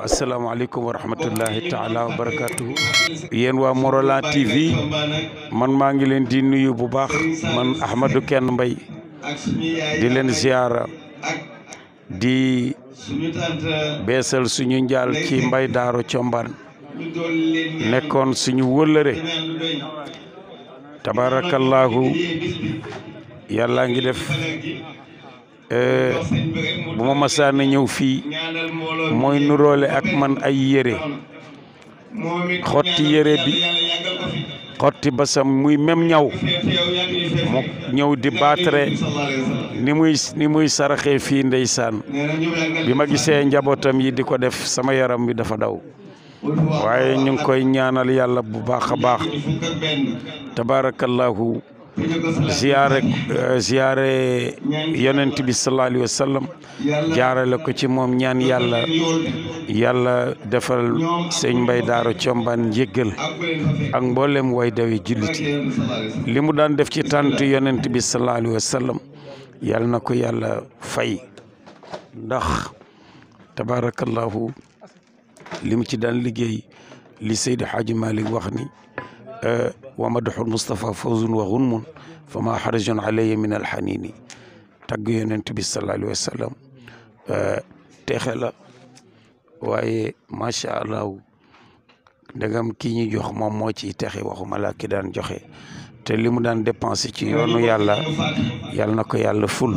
asalaamaaleykum wa rahmatullahi taala wa barakatuhu yéen waa Morolan TV man maa ngi leen di nuyu bu baax man Ahmadou Kenn Mbaye di leen ziara di beesal suñu njaal ci Mbaye Daaro Thiombane nekkoon suñu wëllëre tabarakallahu yàlla ngi def bu ma masaan ñëw fii mooy nuroole ak man ay yére xotti yére bi xotti basam muy même ñaw mu ñëw di baatre ni muy saraxee fii ndeysaan bi ma gisee njabootam yi di ko def sama yaram bi dafa daw waaye ñu ngi koy ñaanal yàlla bu baax a baax tabarakallahu ziyaare yonent bi sallallahu alayhi wa sallam jaarale ko ci moom ñaan yàlla defal sëñ Mbaye Daaro Thiombane njéggal ak mboolem way dawi julliti li mu daan def ci tànt yonent bi sallallahu alayhi wa sallam yàlla na ko yàlla fay ndax tabarakallahu li mu ci daan liggéey li Seydi Hadji Malick wax ni wa madhul Mustafa fawzun wa ghunmun fa ma harajun alayya min alhanini tagg yonent bi sallallahu alayhi wa sallam texe la waaye macha allah ndegam kii ñu jox moom moo ciy texe waxuma la ki daan joxe te li mu daan dépensé ci yoonu yàlla na ko yàlla ful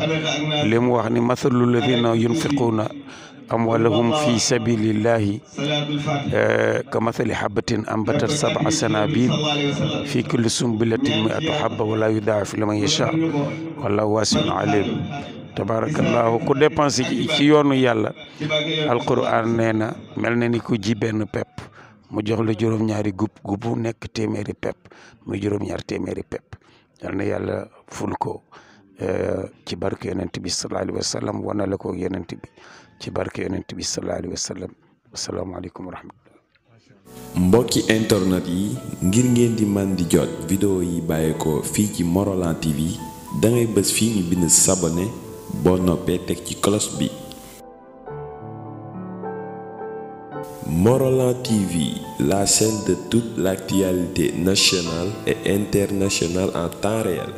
li mu wax ni mathalu ladina yunfiquna amwalahum fi sabilillahi ka mathali habatin ambatat sab'a sanabil fi kulli sumbulatin mi'atu habba wala yudaa'ifu liman yasha wallahu wasi'un alim tabarakallahu ku dépensé ci yoonu yàlla alquran nee na mel na ni ku ji benn pepp mu jox la juróom-ñaari gub nekk téeméeri pepp muy juróom-ñaari téeméeri pepp yal na yàlla ful ko ci barke yonent bi sallallahu alayhi wa sallam wanale ko yonent bi ci barke yonent bi sallallahu alayhi wa sallam asalaamaaleykum wa rahmatullah. mbokki internet yi ngir ngeen di man di jot vidéo yi bàyyeekoo fii ci Morolan TV da ngay bës fii ñu bind s'abonner boo noppee teg ci cloche bi. Morolan TV, la chaîne de toute l'actualité nationale et internationale en temps réel.